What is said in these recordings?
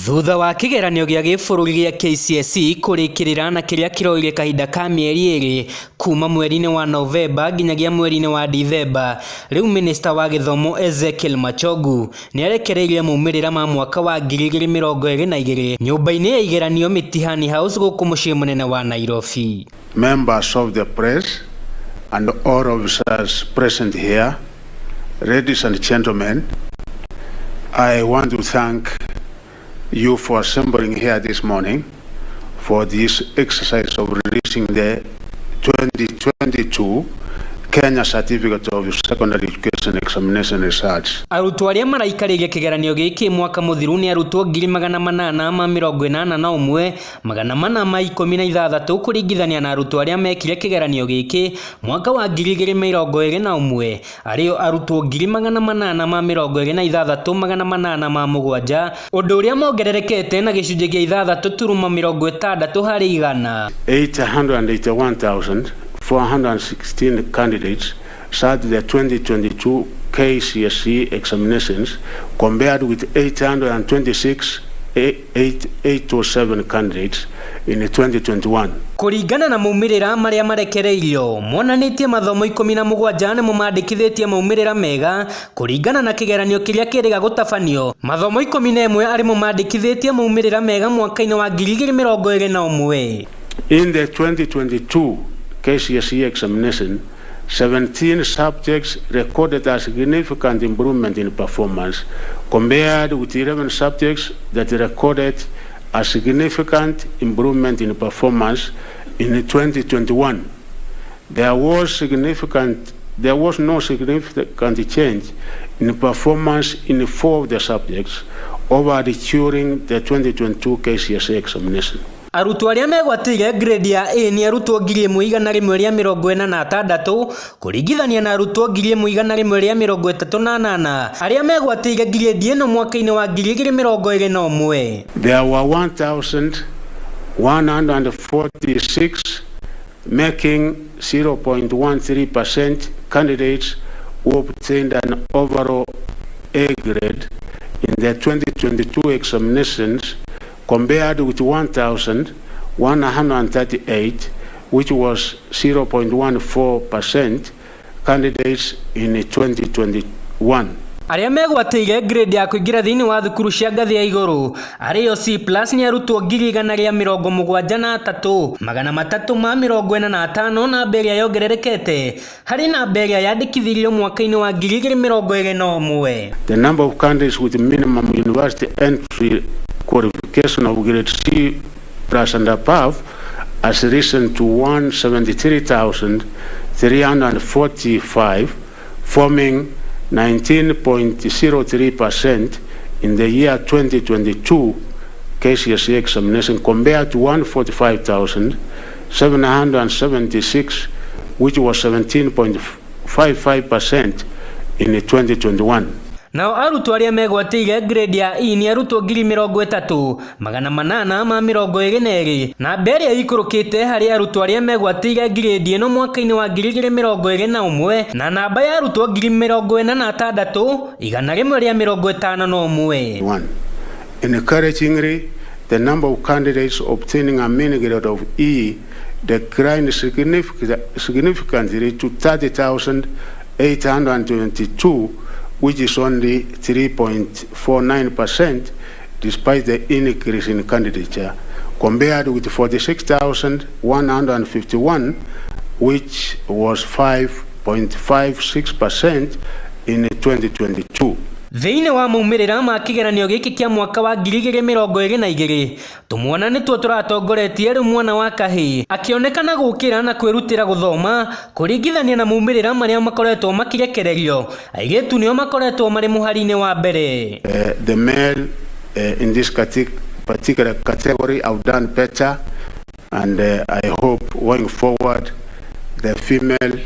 Thutha wa Kigeranio Gia Kcse kurekerera na kiria kiroire kahinda ka mieri 2 kuma mweri-ini wa Novemba nginyagia mweri-ini wa Dithemba, riu Minista wa Githomo EZEKIEL MACHOGU ni arekereirie Maumirira ma mwaka wa 2022 nyumba-ini ya Kigeranio Mitihani House guku mucii munene wa Nairobi. Members of the press and all officers present here, ladies and gentlemen, I want to thank you for assembling here this morning for this exercise of releasing the 2022 Kenya Certificate of Secondary Education Examination Results. Arutwo aria maraikariria kigeranio giki mwaka muthiru ni arutwo 881 416 kuringithania na arutwo aria mekire kigeranio giki mwaka wa 2021 ario arutwo 826,807 undu uria mongererekete na gicunji gia 6.60 hari igana. 881,416 candidates sat the 2022 KCSE examinations compared with 826,807 candidates in 2021. Kuringana na Maumirira maria marekereirio monanitie mathomo 17 nimo mandikithitie Maumirira mega kuringana na kigeranio kiria kiriga gutabanio. Mathomo 11 arimo mandikithitie Maumirira mega mwaka-ini wa 2021. In the 2022 KCSE examination, 17 subjects recorded a significant improvement in performance compared with 11 subjects that recorded a significant improvement in performance in 2021. There was no significant change in performance in 4 of the subjects over during the 2022 KCSE examination. Arutwo aria megwatire grade ya A ni arutwo 1,146 kuringithania na arutwo 1,138 aria megwatire grade ino mwaka-ini wa 2021. There were 1,146 making 0.13% candidates who obtained an overall A grade in the 2022 examinations compared with 1,138, which was 0.14% candidates in 2021. Aria megwatire grade ya kuingira thiini wa thukuru cia ngathi ya iguru ario C+ ni arutwo 173,345 na mberia yongererekete hari na mberia yandikithirio mwaka-ini wa 2021. The number of candidates with minimum university entry qualification of grade C+ and above has risen to 173,345, forming 19.03% in the year 2022 KCSE examination compared to 145,776, which was 17.55% in 2021. Nao arutwo aria megwatire grade ya E ni arutwo 30,822 na mberia ikurukite hari arutwo aria megwatire grade ino mwaka-ini wa 2021 na namba ya arutwo 46,151. Encouragingly, the number of candidates obtaining a mini grade of E declined significantly to 30,822, which is only 3.49% despite the increase in candidature, compared with 46,151, which was 5.56% in 2022. Thiini wa Maumirira ma kigeranio giki kia mwaka wa 2022 tumwona nituo turatongoretie riu mwana wa kahii akionekana gukira na kwirutira guthoma kuringithania na Maumirira maria makoretwo makirekererio aigetu nio makoretwo mari muhari-ini wa mbere. The male in this particular category have done better, and I hope going forward the female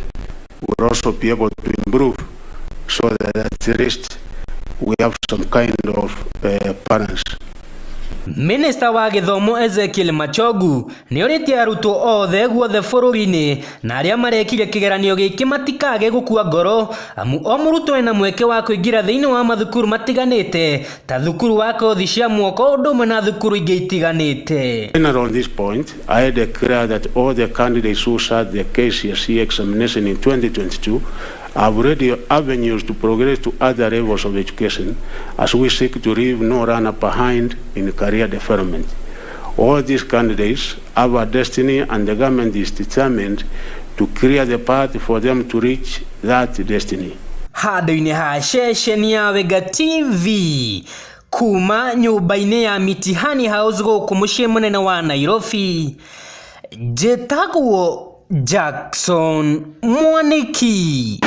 will also be able to improve so that at least we have some kind of balance. Minista wa githomo EZEKIEL MACHOGU ni oritie arutwo othe guothe bururi-ini na aria marekire kigeranio giki matikage gukua ngoro amu o murutwo ena mweke wa kuingira thiini wa mathukuru matiganite ta thukuru wa kothi cia mwoko ndumwe na thukuru ingi itiganite. On this point, I declare that all the candidates who sat the KCSE examination in 2022 have already avenues to progress to other levels of education as we seek to leave no runner behind in career development. All these candidates have a destiny and the government is determined to clear the path for them to reach that destiny. Handu-ini ha ceceni ya Wega TV kuma nyumba-ini ya Mitihani House guku mucii munene wa Nairobi, njitagwo Jackson Mwaniki.